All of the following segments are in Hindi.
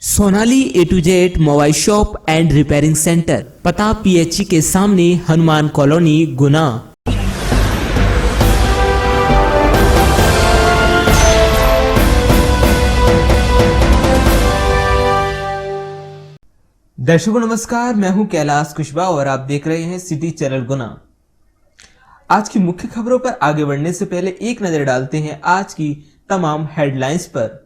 Sonali A to Z mobile shop and repairing centre, पता PHC के सामने, हनुमान कॉलोनी, गुना। दर्शकों नमस्कार, मैं हूं कैलाश कुशवाहा और आप देख रहे हैं सिटी चैनल गुना। आज की मुख्य खबरों पर आगे बढ़ने से पहले एक नजर डालते हैं आज की तमाम हेडलाइंस पर।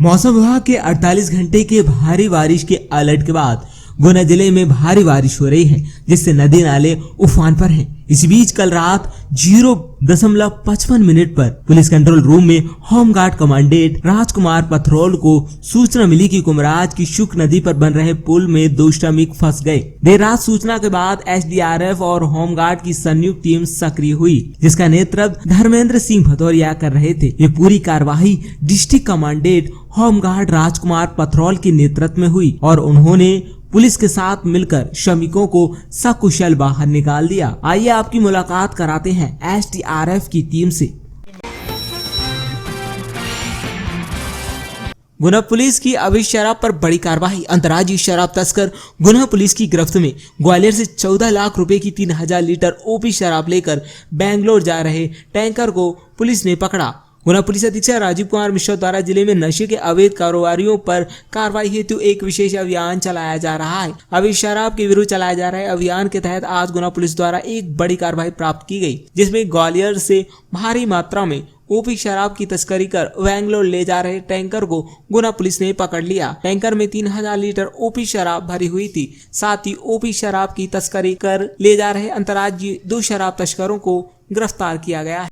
मौसम विभाग के 48 घंटे के भारी बारिश के अलर्ट के बाद गुना जिले में भारी बारिश हो रही है, जिससे नदी नाले उफान पर हैं। इस बीच कल रात 0:55 पर पुलिस कंट्रोल रूम में होमगार्ड कमांडेंट राजकुमार पथरौल को सूचना मिली कि कुमराज की शुक नदी पर बन रहे पुल में 2 श्रमिक फंस गए। देर रात सूचना के बाद SDRF और होमगार्ड की संयुक्त टीम सक्रिय हुई, जिसका नेतृत्व धर्मेंद्र सिंह भदौरिया कर रहे थे। ये पूरी कार्यवाही डिस्ट्रिक्ट कमांडेंट होमगार्ड राजकुमार पथरौल के नेतृत्व में हुई और उन्होंने पुलिस के साथ मिलकर श्रमिकों को सकुशल बाहर निकाल दिया। आइए आपकी मुलाकात कराते हैं SDRF की टीम से। गुना पुलिस की अवैध शराब पर बड़ी कार्रवाई। अंतर्राज्यीय शराब तस्कर गुना पुलिस की गिरफ्त में। ग्वालियर से 14 लाख रुपए की 3000 लीटर OP शराब लेकर बेंगलोर जा रहे टैंकर को पुलिस ने पकड़ा। गुना पुलिस अधीक्षक राजीव कुमार मिश्रा द्वारा जिले में नशे के अवैध कारोबारियों पर कार्रवाई हेतु एक विशेष अभियान चलाया जा रहा है। अवैध शराब के विरुद्ध चलाए जा रहे अभियान के तहत आज गुना पुलिस द्वारा एक बड़ी कार्रवाई प्राप्त की गई, जिसमें ग्वालियर से भारी मात्रा में OP शराब की तस्करी कर बेंगलोर ले जा रहे टैंकर को गुना पुलिस ने पकड़ लिया। टैंकर में 3000 लीटर OP शराब भरी हुई थी। साथ ही OP शराब की तस्करी कर ले जा रहे अंतर्राज्यीय 2 शराब तस्करों को गिरफ्तार किया गया है।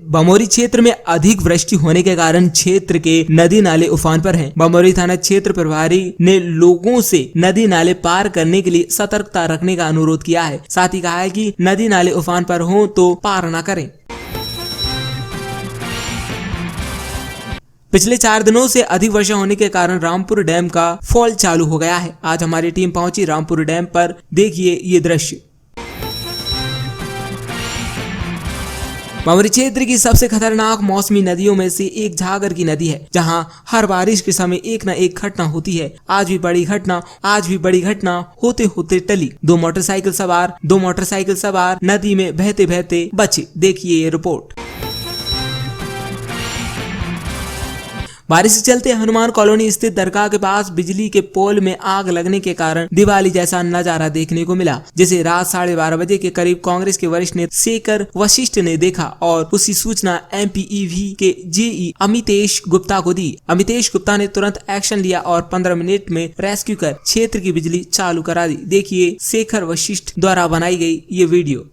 बमोरी क्षेत्र में अधिक वृष्टि होने के कारण क्षेत्र के नदी नाले उफान पर हैं। बमोरी थाना क्षेत्र प्रभारी ने लोगों से नदी नाले पार करने के लिए सतर्कता रखने का अनुरोध किया है। साथ ही कहा है कि नदी नाले उफान पर हो तो पार न करें। पिछले 4 दिनों से अधिक वर्षा होने के कारण रामपुर डैम का फॉल चालू हो गया है। आज हमारी टीम पहुंची रामपुर डैम पर। देखिए ये दृश्य। बमोरी क्षेत्र की सबसे खतरनाक मौसमी नदियों में से एक झागर की नदी है, जहां हर बारिश के समय एक न एक घटना होती है। आज भी बड़ी घटना होते होते टली। 2 मोटरसाइकिल सवार नदी में बहते बहते बचे। देखिए ये रिपोर्ट। बारिश के चलते हनुमान कॉलोनी स्थित दरगाह के पास बिजली के पोल में आग लगने के कारण दिवाली जैसा नजारा देखने को मिला, जिसे रात 12:30 बजे के करीब कांग्रेस के वरिष्ठ नेता शेखर वशिष्ठ ने देखा और उसी सूचना MPEV के JE अमितेश गुप्ता को दी। अमितेश गुप्ता ने तुरंत एक्शन लिया और 15 मिनट में रेस्क्यू कर क्षेत्र की बिजली चालू करा दी। देखिए शेखर वशिष्ठ द्वारा बनाई गई ये वीडियो।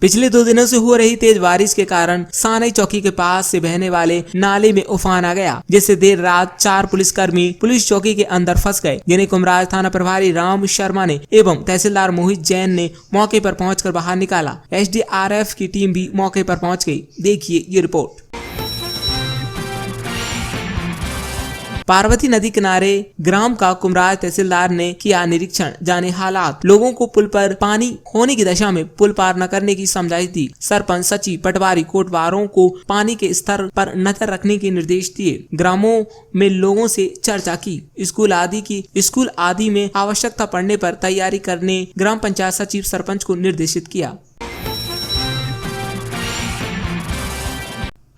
पिछले 2 दिनों से हो रही तेज बारिश के कारण सानई चौकी के पास से बहने वाले नाले में उफान आ गया, जिससे देर रात 4 पुलिसकर्मी पुलिस चौकी के अंदर फंस गए, जिन्हें कुमराज थाना प्रभारी राम शर्मा ने एवं तहसीलदार मोहित जैन ने मौके पर पहुंचकर बाहर निकाला। SDRF की टीम भी मौके पर पहुंच गई। देखिए ये रिपोर्ट। पार्वती नदी किनारे ग्राम का कुमराज तहसीलदार ने किया निरीक्षण, जाने हालात। लोगों को पुल पर पानी होने की दशा में पुल पार न करने की समझाइश दी। सरपंच, सचिव, पटवारी, कोटवारों को पानी के स्तर पर नजर रखने के निर्देश दिए। ग्रामों में लोगों से चर्चा की। स्कूल आदि में आवश्यकता पड़ने पर तैयारी करने ग्राम पंचायत सचिव, सरपंच को निर्देशित किया।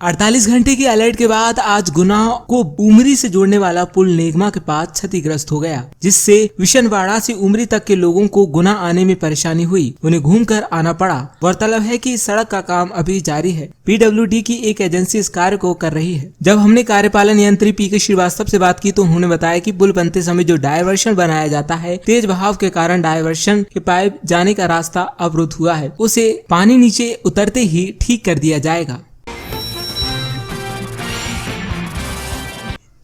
48 घंटे के अलर्ट के बाद आज गुना को उमरी से जोड़ने वाला पुल नेगमा के पास क्षतिग्रस्त हो गया, जिससे विशनवाड़ा से उमरी तक के लोगों को गुना आने में परेशानी हुई। उन्हें घूमकर आना पड़ा। गौरतलब है कि सड़क का काम अभी जारी है। PWD की एक एजेंसी इस कार्य को कर रही है। जब हमने कार्यपालन यंत्री PK श्रीवास्तव से बात की तो उन्होंने बताया कि पुल बनते समय जो डायवर्शन बनाया जाता है, तेज बहाव के कारण डायवर्शन के पाइप जाने का रास्ता अवरुद्ध हुआ है। उसे पानी नीचे उतरते ही ठीक कर दिया जाएगा।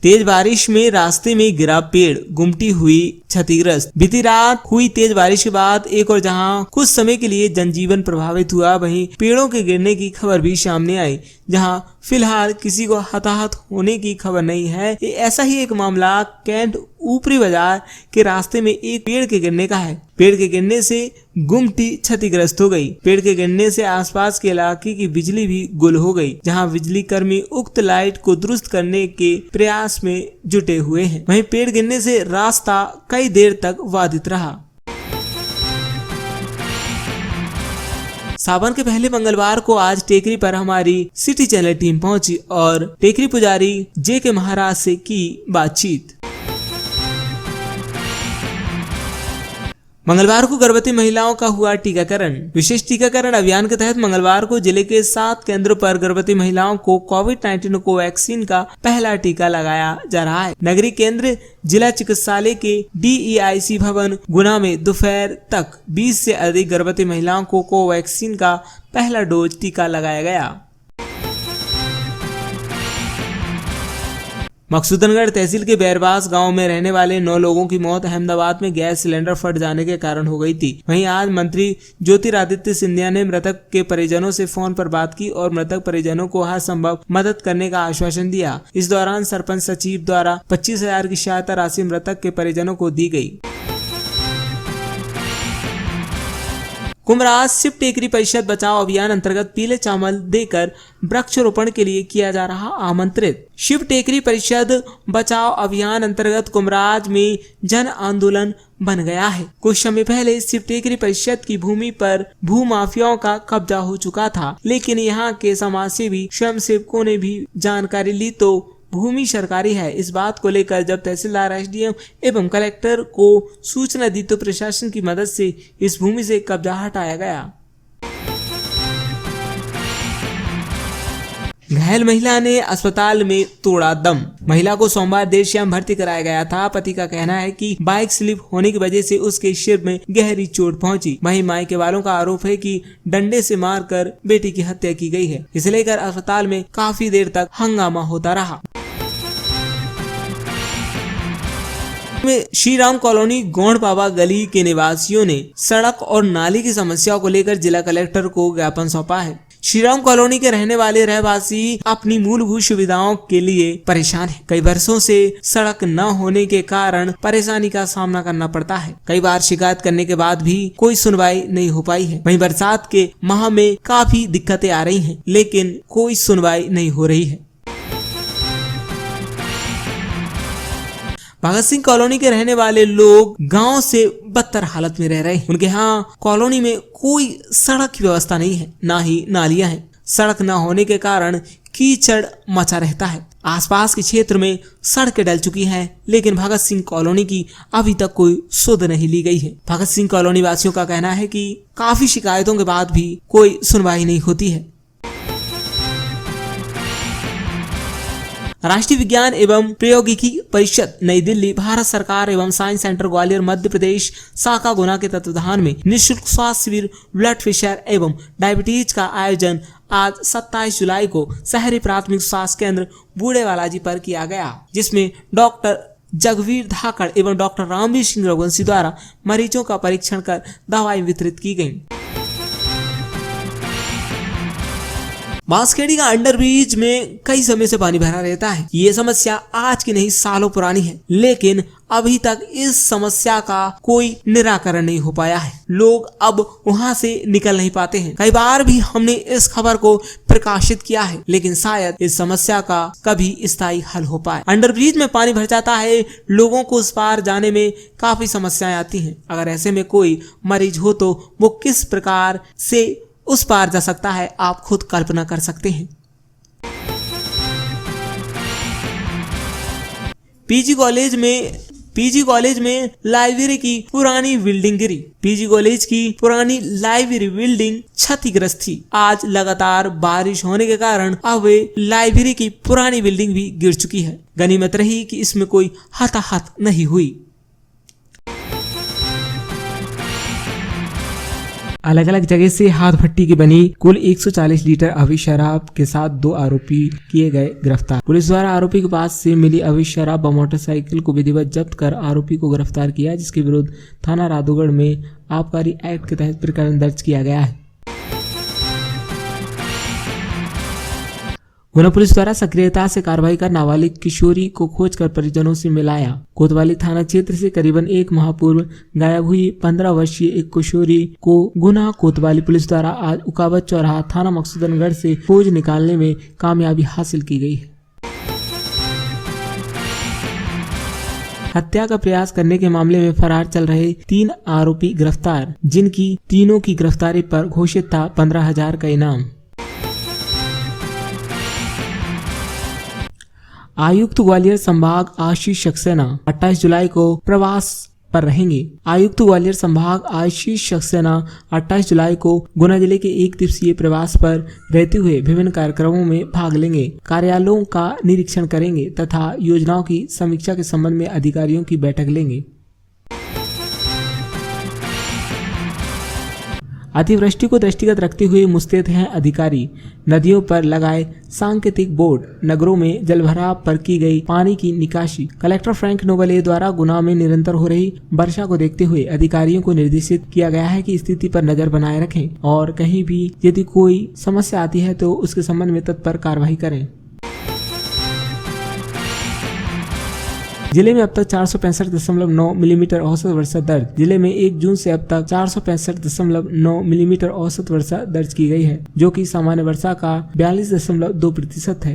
तेज बारिश में रास्ते में गिरा पेड़, गुमटी हुई क्षतिग्रस्त। बीती रात हुई तेज बारिश के बाद एक और जहां कुछ समय के लिए जनजीवन प्रभावित हुआ, वहीं पेड़ों के गिरने की खबर भी सामने आई। जहां फिलहाल किसी को हताहत होने की खबर नहीं है। ऐसा ही एक मामला कैंट ऊपरी बाजार के रास्ते में एक पेड़ के गिरने का है। पेड़ के गिरने से गुमटी क्षतिग्रस्त हो गई। पेड़ के गिरने से आसपास के इलाके की बिजली भी गुल हो गई, जहां बिजली कर्मी उक्त लाइट को दुरुस्त करने के प्रयास में जुटे हुए हैं। वहीं पेड़ गिरने से रास्ता कई देर तक बाधित रहा। सावन के पहले मंगलवार को आज टेकरी पर हमारी सिटी चैनल टीम पहुंची और टेकरी पुजारी जे.के. महाराज से की बातचीत। मंगलवार को गर्भवती महिलाओं का हुआ टीकाकरण। विशेष टीकाकरण अभियान के तहत मंगलवार को जिले के 7 केंद्रों पर गर्भवती महिलाओं को कोविड-19 कोवैक्सीन का पहला टीका लगाया जा रहा है। नगरीय केंद्र जिला चिकित्सालय के DEIC भवन गुना में दोपहर तक 20 से अधिक गर्भवती महिलाओं को कोवैक्सीन का पहला डोज टीका लगाया गया। मकसूदनगढ़ तहसील के बैरबास गांव में रहने वाले 9 लोगों की मौत अहमदाबाद में गैस सिलेंडर फट जाने के कारण हो गई थी। वहीं आज मंत्री ज्योतिरादित्य सिंधिया ने मृतक के परिजनों से फोन पर बात की और मृतक परिजनों को हर संभव मदद करने का आश्वासन दिया। इस दौरान सरपंच सचिव द्वारा 25,000 की सहायता राशि मृतक के परिजनों को दी गई। कुमराज शिव टेकरी परिषद बचाओ अभियान अंतर्गत पीले चावल देकर वृक्षारोपण के लिए किया जा रहा आमंत्रित। शिव टेकरी परिषद बचाओ अभियान अंतर्गत कुमराज में जन आंदोलन बन गया है। कुछ समय पहले शिव टेकरी परिषद की भूमि पर भूमाफियाओं का कब्जा हो चुका था, लेकिन यहाँ के समाजसेवी स्वयंसेवकों ने भी जानकारी ली तो भूमि सरकारी है। इस बात को लेकर जब तहसीलदार, SDM एवं कलेक्टर को सूचना दी तो प्रशासन की मदद से इस भूमि से कब्जा हटाया गया। घायल महिला ने अस्पताल में तोड़ा दम। महिला को सोमवार देर शाम भर्ती कराया गया था। पति का कहना है कि बाइक स्लिप होने की वजह से उसके सिर में गहरी चोट पहुंची। वहीं मायके वालों का आरोप है कि डंडे से मारकर बेटी की हत्या की गई है। इसे लेकर अस्पताल में काफी देर तक हंगामा होता रहा। श्री राम कॉलोनी गोंडपावा गली के निवासियों ने सड़क और नाली की समस्याओं को लेकर जिला कलेक्टर को ज्ञापन सौंपा है। श्री राम कॉलोनी के रहने वाले रहवासी अपनी मूलभूत सुविधाओं के लिए परेशान हैं। कई वर्षों से सड़क न होने के कारण परेशानी का सामना करना पड़ता है। कई बार शिकायत करने के बाद भी कोई सुनवाई नहीं हो पाई है। वहीं बरसात के माह में काफी दिक्कतें आ रही हैं, लेकिन कोई सुनवाई नहीं हो रही है। भगत सिंह कॉलोनी के रहने वाले लोग गांव से बदतर हालत में रह रहे हैं। उनके यहाँ कॉलोनी में कोई सड़क की व्यवस्था नहीं है, ना ही नालियां हैं। सड़क न होने के कारण कीचड़ मचा रहता है। आसपास के क्षेत्र में सड़कें डल चुकी हैं, लेकिन भगत सिंह कॉलोनी की अभी तक कोई सुध नहीं ली गई है। भगत सिंह कॉलोनी वासियों का कहना है कि काफी शिकायतों के बाद भी कोई सुनवाई नहीं होती है। राष्ट्रीय विज्ञान एवं प्रौद्योगिकी परिषद नई दिल्ली, भारत सरकार एवं साइंस सेंटर ग्वालियर मध्य प्रदेश शाखा गुना के तत्वाधान में निःशुल्क स्वास्थ्य शिविर ब्लड प्रेशर एवं डायबिटीज का आयोजन आज 27 जुलाई को शहरी प्राथमिक स्वास्थ्य केंद्र बूढ़े बालाजी पर किया गया, जिसमें डॉक्टर जगवीर धाकड़ एवं डॉक्टर रामवीर सिंह रघुवंशी द्वारा मरीजों का परीक्षण कर दवाई वितरित की गयी। बांसखेड़ी का अंडरब्रिज में कई समय से पानी भरा रहता है। ये समस्या आज की नहीं सालों पुरानी है, लेकिन अभी तक इस समस्या का कोई निराकरण नहीं हो पाया है। लोग अब वहां से निकल नहीं पाते हैं। कई बार भी हमने इस खबर को प्रकाशित किया है, लेकिन शायद इस समस्या का कभी स्थायी हल हो पाए। अंडरब्रिज में पानी भर जाता है, लोगों को उस पार जाने में काफी समस्याएं आती हैं। अगर ऐसे में कोई मरीज हो तो वो किस प्रकार से उस पार जा सकता है, आप खुद कल्पना कर सकते हैं। पीजी कॉलेज में लाइब्रेरी की पुरानी बिल्डिंग गिरी। पीजी कॉलेज की पुरानी लाइब्रेरी बिल्डिंग क्षतिग्रस्त थी। आज लगातार बारिश होने के कारण अब लाइब्रेरी की पुरानी बिल्डिंग भी गिर चुकी है। गनीमत रही कि इसमें कोई हताहत नहीं हुई। अलग अलग जगह से हाथ भट्टी की बनी कुल 140 लीटर अवैध शराब के साथ 2 आरोपी किए गए गिरफ्तार। पुलिस द्वारा आरोपी के पास से मिली अवैध शराब व मोटरसाइकिल को विधिवत जब्त कर आरोपी को गिरफ्तार किया, जिसके विरुद्ध थाना राधोगढ़ में आबकारी एक्ट के तहत प्रकरण दर्ज किया गया है। गुना पुलिस द्वारा सक्रियता से कार्रवाई कर नाबालिग किशोरी को खोजकर परिजनों से मिलाया। कोतवाली थाना क्षेत्र से करीबन 1 माह पूर्व गायब हुई 15 वर्षीय एक किशोरी को गुना कोतवाली पुलिस द्वारा आज उकावत चौराहा थाना मकसूदनगढ़ से खोज निकालने में कामयाबी हासिल की गई है। हत्या का प्रयास करने के मामले में फरार चल रहे 3 आरोपी गिरफ्तार, जिनकी तीनों की गिरफ्तारी पर घोषित था 15,000 का इनाम। आयुक्त ग्वालियर संभाग आशीष सक्सेना 28 जुलाई को प्रवास पर रहेंगे। आयुक्त ग्वालियर संभाग आशीष सक्सेना 28 जुलाई को गुना जिले के 1 दिवसीय प्रवास पर रहते हुए विभिन्न कार्यक्रमों में भाग लेंगे, कार्यालयों का निरीक्षण करेंगे तथा योजनाओं की समीक्षा के संबंध में अधिकारियों की बैठक लेंगे। अतिवृष्टि को दृष्टिगत रखते हुए मुस्तैद हैं अधिकारी। नदियों पर लगाए सांकेतिक बोर्ड, नगरों में जलभराव पर की गई पानी की निकासी। कलेक्टर फ्रैंक नोबले द्वारा गुना में निरंतर हो रही वर्षा को देखते हुए अधिकारियों को निर्देशित किया गया है कि स्थिति पर नजर बनाए रखें और कहीं भी यदि कोई समस्या आती है तो उसके संबंध में तत्पर कार्रवाई करें। जिले में अब तक 465.9 मिलीमीटर औसत वर्षा दर्ज। जिले में 1 जून से अब तक 465.9 मिलीमीटर औसत वर्षा दर्ज की गई है, जो कि सामान्य वर्षा का 42.2% है।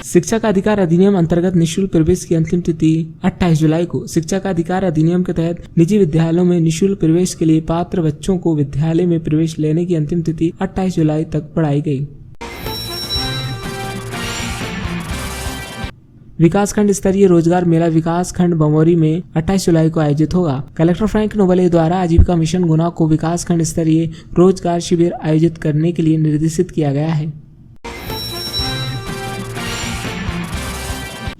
शिक्षा का अधिकार अधिनियम अंतर्गत निःशुल्क प्रवेश की अंतिम तिथि 28 जुलाई को। शिक्षा का अधिकार अधिनियम के तहत निजी विद्यालयों में निःशुल्क प्रवेश के लिए पात्र बच्चों को विद्यालय में प्रवेश लेने की अंतिम तिथि 28 जुलाई तक बढ़ाई गई। विकासखंड स्तरीय रोजगार मेला विकासखंड बमोरी में 28 जुलाई को आयोजित होगा। कलेक्टर फ्रैंक नोबले द्वारा आजीविका मिशन गुना को विकासखंड स्तरीय रोजगार शिविर आयोजित करने के लिए निर्देशित किया गया है।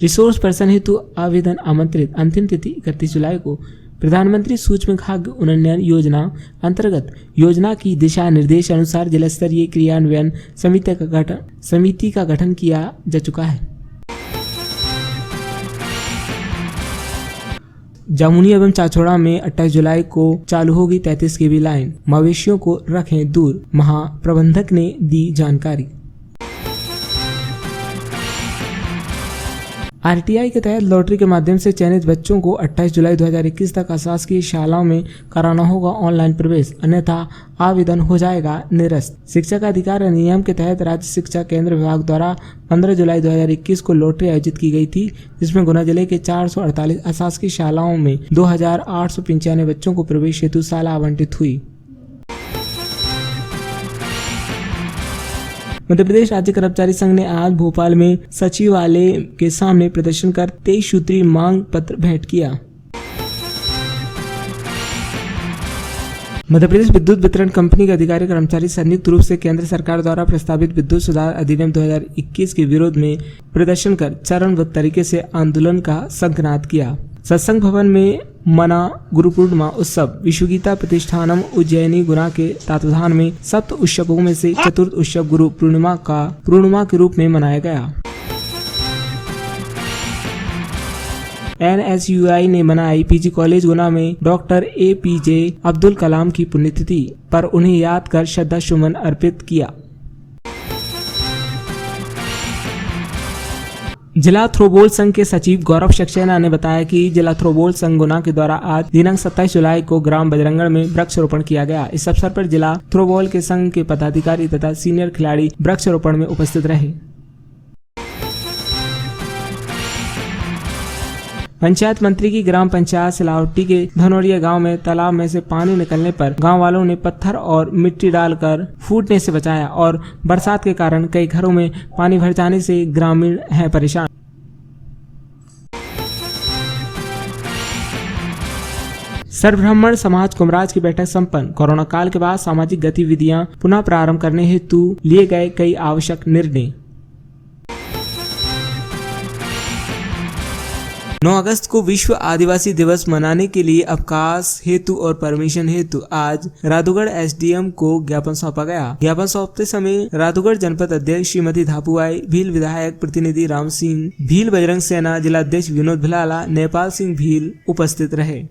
रिसोर्स पर्सन हेतु आवेदन आमंत्रित। अंतिम तिथि 31 जुलाई को। प्रधानमंत्री सूक्ष्म खाद्य उन्नयन योजना अंतर्गत योजना की दिशा निर्देश अनुसार जिला स्तरीय क्रियान्वयन समिति का गठन किया जा चुका है। जामुनी एवं चाचौड़ा में 28 जुलाई को चालू होगी 33 kV लाइन। मवेशियों को रखें दूर, महाप्रबंधक ने दी जानकारी। आरटीआई के तहत लॉटरी के माध्यम से चयनित बच्चों को 28 जुलाई 2021 तक अशासकीय शालाओं में कराना होगा ऑनलाइन प्रवेश, अन्यथा आवेदन हो जाएगा निरस्त। शिक्षा का अधिकार अधिनियम के तहत राज्य शिक्षा केंद्र विभाग द्वारा 15 जुलाई 2021 को लॉटरी आयोजित की गई थी, जिसमें गुना जिले के 448 अशासकीय शालाओं में 2895 बच्चों को प्रवेश हेतु शाला आवंटित हुई। मध्य प्रदेश राज्य कर्मचारी संघ ने आज भोपाल में सचिवालय के सामने प्रदर्शन कर 23 सूत्रीय मांग पत्र भेंट किया। मध्य प्रदेश विद्युत वितरण कंपनी के अधिकारी कर्मचारी संयुक्त रूप से केंद्र सरकार द्वारा प्रस्तावित विद्युत सुधार अधिनियम 2021 के विरोध में प्रदर्शन कर चरणबद्ध तरीके से आंदोलन का शंखनाद किया। सत्संग भवन में मना गुरु पूर्णिमा उत्सव विश्वगीता प्रतिष्ठानम उज्जैनी गुना के तत्वाधान में सप्त उत्सवों में से चतुर्थ उत्सव गुरु पूर्णिमा के रूप में मनाया गया। NSUI ने मनाई पीजी कॉलेज गुना में डॉक्टर APJ अब्दुल कलाम की पुण्यतिथि पर उन्हें याद कर श्रद्धा सुमन अर्पित किया। जिला थ्रोबॉल संघ के सचिव गौरव सक्सेना ने बताया कि जिला थ्रोबॉल संघ गुना के द्वारा आज दिनांक 27 जुलाई को ग्राम बजरंगगढ़ में वृक्षारोपण किया गया। इस अवसर पर जिला थ्रोबॉल के संघ के पदाधिकारी तथा सीनियर खिलाड़ी वृक्षारोपण में उपस्थित रहे। पंचायत मंत्री की ग्राम पंचायत सिलावटी के धनौरिया गांव में तालाब में से पानी निकलने पर गांव वालों ने पत्थर और मिट्टी डालकर फूटने से बचाया और बरसात के कारण कई घरों में पानी भर जाने से ग्रामीण हैं परेशान। सर्वब्राह्मण समाज कुमराज की बैठक संपन्न। कोरोना काल के बाद सामाजिक गतिविधियां पुनः प्रारंभ करने हेतु लिए गए कई आवश्यक निर्णय। 9 अगस्त को विश्व आदिवासी दिवस मनाने के लिए अवकाश हेतु और परमिशन हेतु आज राधुगढ़ एसडीएम को ज्ञापन सौंपा गया। ज्ञापन सौंपते समय राधुगढ़ जनपद अध्यक्ष श्रीमती धापुआई, भील विधायक प्रतिनिधि राम सिंह, भील बजरंग सेना जिलाध्यक्ष विनोद भिलाला, नेपाल सिंह भील उपस्थित रहे।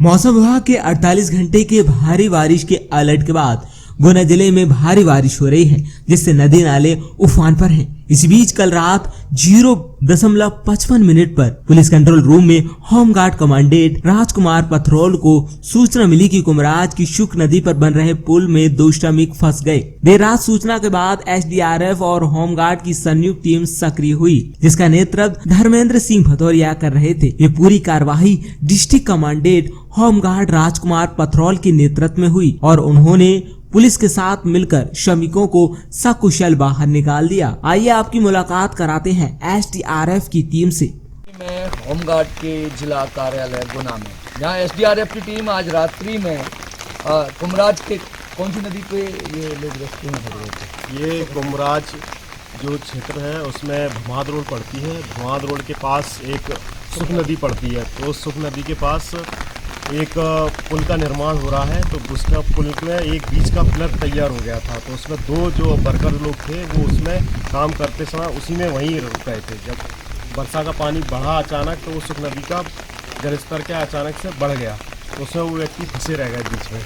मौसम विभाग के 48 घंटे के भारी बारिश के अलर्ट के बाद गुना जिले में भारी बारिश हो रही है, जिससे नदी नाले उफान पर हैं। इस बीच कल रात 0:55 पर पुलिस कंट्रोल रूम में होमगार्ड कमांडेंट राजकुमार पथरौल को सूचना मिली कि कुमराज की शुक नदी पर बन रहे पुल में 2 श्रमिक फंस गए। देर रात सूचना के बाद एसडीआरएफ और होमगार्ड की संयुक्त टीम सक्रिय हुई, जिसका नेतृत्व धर्मेंद्र सिंह भदौरिया कर रहे थे। ये पूरी कार्यवाही डिस्ट्रिक्ट कमांडेंट होमगार्ड राजकुमार पथरौल के नेतृत्व में हुई और उन्होंने पुलिस के साथ मिलकर श्रमिकों को सकुशल बाहर निकाल दिया। आइए आपकी मुलाकात कराते हैं एसडीआरएफ की टीम से। मैं होमगार्ड के जिला कार्यालय गुना में, जहां एसडीआरएफ की टीम आज रात्रि में कुमराज के कौन सी नदी पे ये लोग रेस्क्यू में खड़े थे? ये कुमराज जो क्षेत्र है उसमें भमाद रोड पड़ती है। भमाद रोड के पास एक सुख नदी पड़ती है, तो उस सुख नदी के पास एक पुल का निर्माण हो रहा है। तो उसका पुल में एक बीच का पिलर तैयार हो गया था, तो उसमें 2 जो वर्कर लोग थे वो उसमें काम करते समय उसी में वहीं रुक गए थे। जब वर्षा का पानी बढ़ा अचानक, तो उस नदी का जलस्तर क्या अचानक से बढ़ गया, तो उसमें वो व्यक्ति फंसे रह गए बीच में।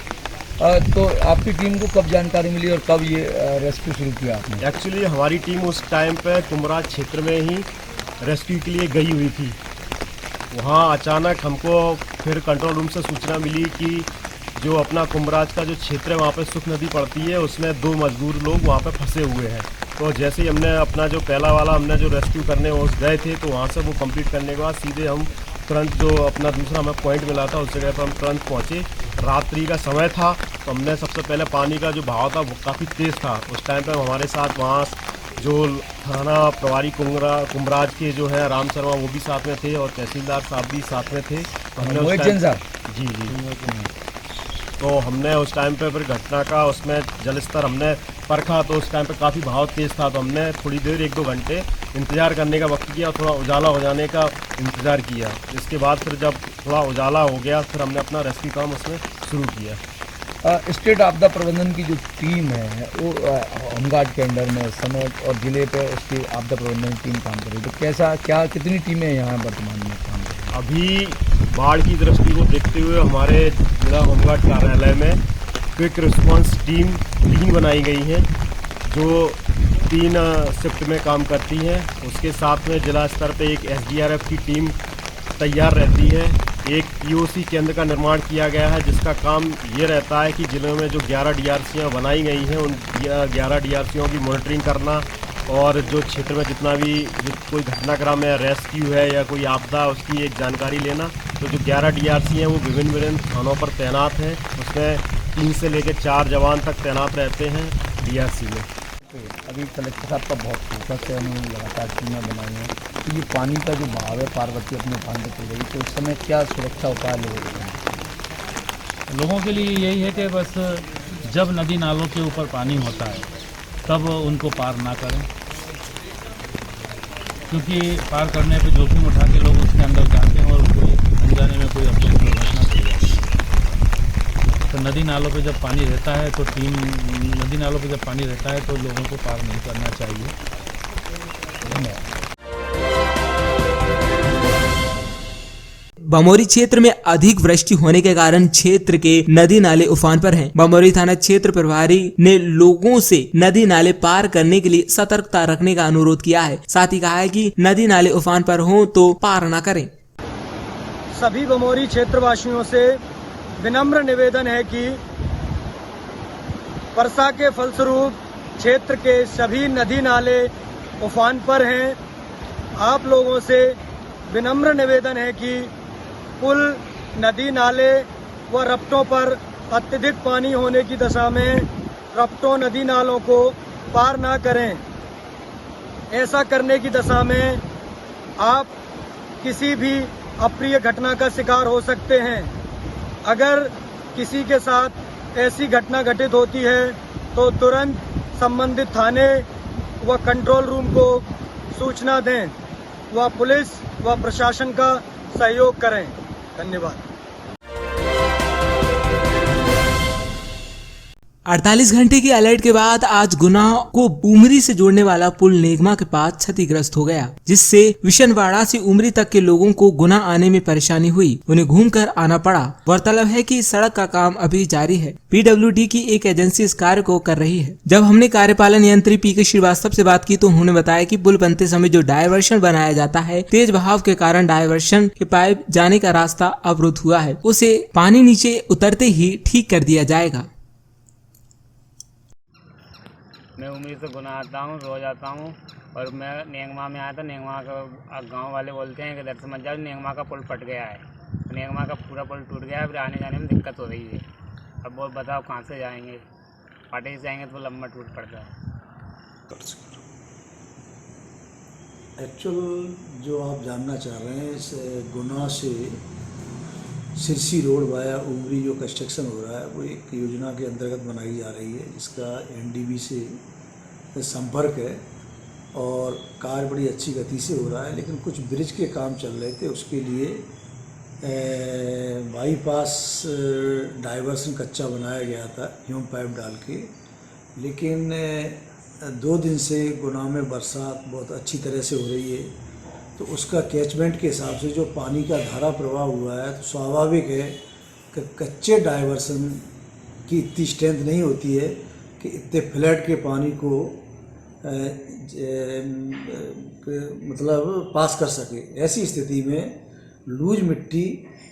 तो आपकी टीम को कब जानकारी मिली और कब ये रेस्क्यू शुरू किया आपने? एक्चुअली हमारी टीम उस टाइम पे कुमराज क्षेत्र में ही रेस्क्यू के लिए गई हुई थी। वहाँ अचानक हमको फिर कंट्रोल रूम से सूचना मिली कि जो अपना कुमराज का जो क्षेत्र है वहाँ पे सुख नदी पड़ती है, उसमें 2 मजदूर लोग वहाँ पे फंसे हुए हैं। तो जैसे ही हमने अपना जो पहला वाला हमने जो रेस्क्यू करने गए थे, तो वहाँ से वो कंप्लीट करने के बाद सीधे हम तुरंत जो अपना दूसरा हमें पॉइंट मिला था उस जगह पर हम तुरंत पहुँचे। रात्रि का समय था, तो हमने सबसे पहले पानी का जो बहाव था वो काफ़ी तेज़ था। उस टाइम पर हमारे साथ वहाँ जो थाना प्रभारी कुमराज के जो है राम शर्मा वो भी साथ में थे और तहसीलदार साहब भी साथ में थे। तो हमने जी तो हमने उस टाइम पे फिर घटना का उसमें जलस्तर हमने परखा, तो उस टाइम पे काफ़ी बहाव तेज़ था। तो हमने थोड़ी देर 1-2 घंटे इंतज़ार करने का वक्त किया, थोड़ा उजाला हो जाने का इंतज़ार किया। इसके बाद फिर जब थोड़ा उजाला हो गया, फिर हमने अपना रेस्क्यू काम उसमें शुरू किया। स्टेट आपदा प्रबंधन की जो टीम है वो होमगार्ड के अंडर में समय और जिले पे उसकी आपदा प्रबंधन टीम काम कर रही है। तो कितनी टीमें यहाँ वर्तमान में काम कर रही हैं? अभी बाढ़ की दृष्टि को देखते हुए हमारे जिला होमगार्ड कार्यालय में क्विक रिस्पांस टीम 3 बनाई गई है, जो 3 शिफ्ट में काम करती हैं। उसके साथ में जिला स्तर पे एक एसडीआरएफ की टीम तैयार रहती है। एक पीओसी केंद्र का निर्माण किया गया है, जिसका काम ये रहता है कि जिलों में जो 11 डीआरसीयाँ बनाई गई हैं उन 11 डीआरसीयों की मॉनिटरिंग करना और जो क्षेत्र में जितना भी कोई घटनाक्रम है, रेस्क्यू है या कोई आपदा, उसकी एक जानकारी लेना। तो जो 11 डीआरसी हैं वो विभिन्न थानों पर तैनात हैं। उसमें 3 से लेकर 4 जवान तक तैनात रहते हैं डीआरसी में। अभी कलेक्टर साहब का बहुत फोकस है, उन्होंने लगातार टीमें बनाई हैं। तो ये पानी का जो बहाव है पार्वती अपने उफान पे चल रही, तो उस समय क्या सुरक्षा उपाय लोगों के लिए यही है कि बस जब नदी नालों के ऊपर पानी होता है तब उनको पार ना करें, क्योंकि पार करने पे जोखिम उठा के लोग उसके अंदर जाते हैं और कोई अनजाने में कोई अपनी दुर्घटना हो जाती है। तो नदी नालों पे जब पानी रहता है तो नदी नालों पे जब पानी रहता है तो लोगों को पार नहीं करना चाहिए। धन्यवाद। बमोरी क्षेत्र में अधिक वृष्टि होने के कारण क्षेत्र के नदी नाले उफान पर हैं। बमोरी थाना क्षेत्र प्रभारी ने लोगों से नदी नाले पार करने के लिए सतर्कता रखने का अनुरोध किया है। साथ ही कहा है कि नदी नाले उफान पर हों तो पार न करें। सभी बमोरी क्षेत्र वासियों से विनम्र निवेदन है कि वर्षा के फलस्वरूप क्षेत्र के सभी नदी नाले उफान पर हैं। आप लोगों से विनम्र निवेदन है कि पुल, नदी नाले व रपटों पर अत्यधिक पानी होने की दशा में रपटों, नदी नालों को पार ना करें। ऐसा करने की दशा में आप किसी भी अप्रिय घटना का शिकार हो सकते हैं। अगर किसी के साथ ऐसी घटना घटित होती है तो तुरंत संबंधित थाने व कंट्रोल रूम को सूचना दें व पुलिस व प्रशासन का सहयोग करें। धन्यवाद। 48 घंटे की अलर्ट के बाद आज गुना को उमरी से जोड़ने वाला पुल नेगमा के पास क्षतिग्रस्त हो गया, जिससे विशनवाड़ा से उमरी तक के लोगों को गुना आने में परेशानी हुई, उन्हें घूमकर आना पड़ा। गौरतलब है कि इस सड़क का काम अभी जारी है। PWD की एक एजेंसी इस कार्य को कर रही है। जब हमने कार्यपालन यंत्री PK श्रीवास्तव से बात की तो उन्होंने बताया कि पुल बनते समय जो डायवर्शन बनाया जाता है, तेज बहाव के कारण डायवर्शन के पाइप जाने का रास्ता अवरुद्ध हुआ है, उसे पानी नीचे उतरते ही ठीक कर दिया जाएगा। मैं उम्र से गुना आता हूँ, रोज आता हूँ और मैं नेंगमा में आया था। नेंगमा का गांव वाले बोलते हैं कि इधर से मत जाओ, नेंगमा का पुल फट गया है। नेंगमा का पूरा पुल टूट गया है, फिर आने जाने में दिक्कत हो रही है। अब वो बताओ कहाँ से जाएंगे, फाटे से जाएंगे तो लंबा टूट पड़ता है। एक्चुअल जो आप जानना चाह रहे हैं, इस गुना से सिरसी रोड वाया उमरी जो कंस्ट्रक्शन हो रहा है वो एक योजना के अंतर्गत बनाई जा रही है, जिसका NDB से संपर्क है और कार्य बड़ी अच्छी गति से हो रहा है। लेकिन कुछ ब्रिज के काम चल रहे थे, उसके लिए बाईपास डाइवर्सन कच्चा बनाया गया था ह्यूम पाइप डाल के। लेकिन 2 दिन से गुना में बरसात बहुत अच्छी तरह से हो रही है, तो उसका कैचमेंट के हिसाब से जो पानी का धारा प्रवाह हुआ है, तो स्वाभाविक है कि कच्चे डाइवर्सन की इतनी स्ट्रेंथ नहीं होती है कि इतने फ्लड के पानी को मतलब पास कर सके। ऐसी स्थिति में लूज मिट्टी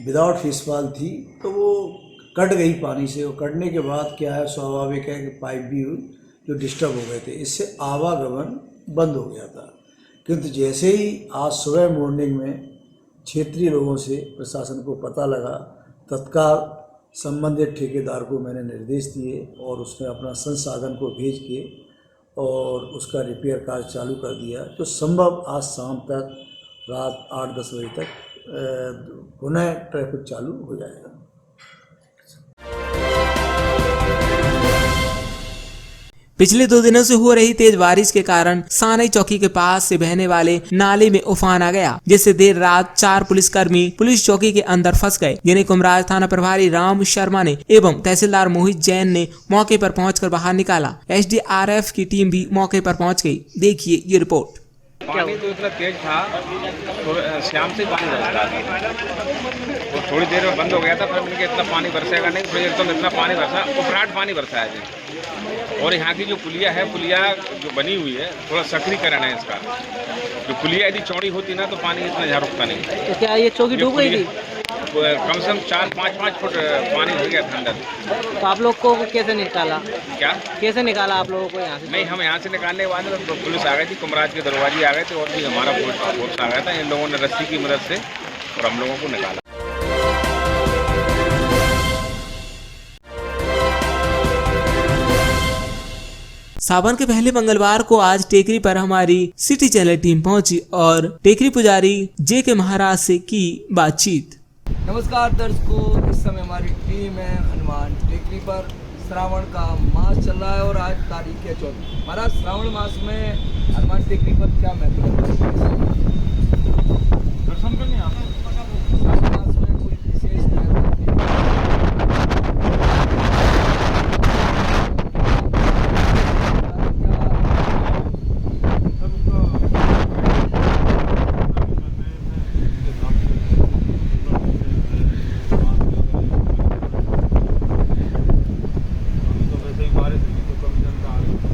विदाउट फिसफॉल थी, तो वो कट गई पानी से। वो कटने के बाद क्या है, स्वाभाविक है कि पाइप भी जो डिस्टर्ब हो गए थे, इससे आवागमन बंद हो गया था। किंतु जैसे ही आज सुबह मॉर्निंग में क्षेत्रीय लोगों से प्रशासन को पता लगा, तत्काल संबंधित ठेकेदार को मैंने निर्देश दिए और उसने अपना संसाधन को भेज के और उसका रिपेयर कार्य चालू कर दिया। तो संभव आज शाम तक रात 8-10 बजे तक पुनः ट्रैफिक चालू हो जाएगा। पिछले 2 दिनों से हो रही तेज बारिश के कारण सानई चौकी के पास से बहने वाले नाले में उफान आ गया, जिससे देर रात 4 पुलिसकर्मी पुलिस चौकी के अंदर फंस गए, जिन्हें कुमराज थाना प्रभारी राम शर्मा ने एवं तहसीलदार मोहित जैन ने मौके पर पहुंचकर बाहर निकाला। SDRF की टीम भी मौके पर पहुंच गई। देखिए ये रिपोर्ट। पानी तो इतना तेज था, शाम से पानी बरसता था, तो थोड़ी देर में बंद हो गया था। फिर मैंने इतना पानी बरसेगा नहीं, फिर एकदम इतना पानी बरसा, उपराट पानी बरसा है। और यहाँ की जो पुलिया है, पुलिया जो बनी हुई है, थोड़ा सक्रियकरण है इसका। जो पुलिया यदि चौड़ी होती ना तो पानी इतना यहाँ रुकता नहीं। तो क्या ये चौकी डूब गई थी? कम से कम 4-5 फुट पानी हो गया था अंदर। तो आप लोग को कैसे निकाला? क्या कैसे निकाला आप लोगों को यहाँ से? नहीं, हम यहाँ से निकालने के बाद तो पुलिस आ गई थी, कुमराज के दरवाजे आ गए थे और भी हमारा फोर्स आ गया था। इन लोगों ने रस्सी की मदद से और हम लोगों को निकाला। सावन के पहले मंगलवार को आज टेकरी पर हमारी सिटी चैनल टीम पहुंची और टेकरी पुजारी JK महाराज से की बातचीत। नमस्कार दर्शकों, इस समय हमारी टीम है हनुमान टेकरी पर। श्रावण का मास चल रहा है और आज तारीख है 24। महाराज, श्रावण मास में हनुमान टेकरी पर क्या महत्व है? दर्शन करने आते हैं। श्रावण मास में कोई विशेष महत्व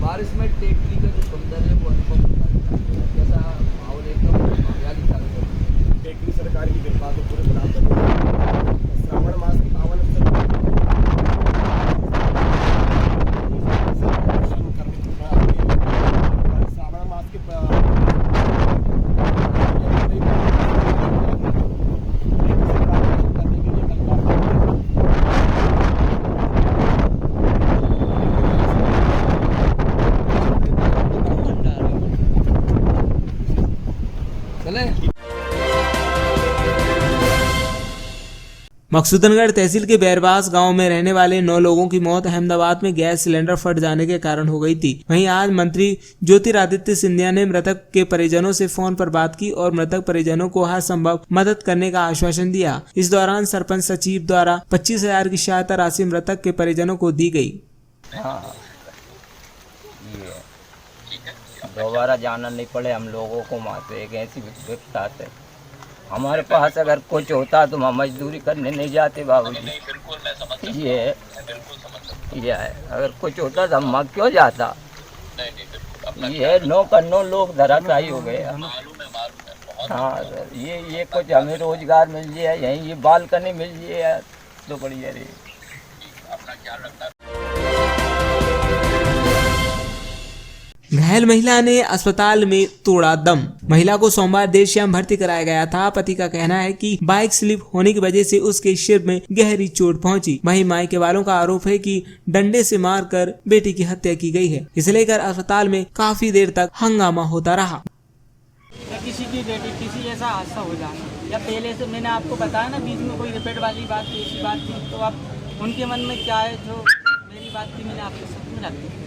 बारिश में टेकरी का जो सौंदर्य है वो अनुपम होता है। जैसा माहौल एकदम हरियाली चालू है। टेकरी सरकार की मकसूदनगढ़ तहसील के बैरबास गांव में रहने वाले 9 लोगों की मौत अहमदाबाद में गैस सिलेंडर फट जाने के कारण हो गई थी। वहीं आज मंत्री ज्योतिरादित्य सिंधिया ने मृतक के परिजनों से फोन पर बात की और मृतक परिजनों को हर संभव मदद करने का आश्वासन दिया। इस दौरान सरपंच सचिव द्वारा 25,000 की सहायता राशि मृतक के परिजनों को दी गई। दोबारा जाना नहीं पड़े हम लोगों को वहाँ से। एक ऐसी विपदा है हमारे पास, अगर कुछ होता तो हम मजदूरी करने नहीं जाते बाबूजी। ये है अगर कुछ होता तो हम क्यों जाता। ये 9 लोग धराशायी हो गए। हाँ सर, ये कुछ हमें रोजगार मिल जाए, यहीं ये बालकनी मिल जाए तो बढ़िया रही। घायल महिला ने अस्पताल में तोड़ा दम। महिला को सोमवार देर शाम भर्ती कराया गया था। पति का कहना है कि बाइक स्लिप होने की वजह से उसके सिर में गहरी चोट पहुंची। वहीं मायके वालों का आरोप है कि डंडे से मारकर बेटी की हत्या की गई है। इसे लेकर अस्पताल में काफी देर तक हंगामा होता रहा। किसी की बेटी किसी ऐसा हादसा हो जाना, या पहले से मैंने आपको बताया ना, बीच में कोई रिपीट वाली बात थी, ऐसी बात थी, तो अब उनके मन में क्या है जो मेरी बात थी मैंने आपके साथ में रख दी।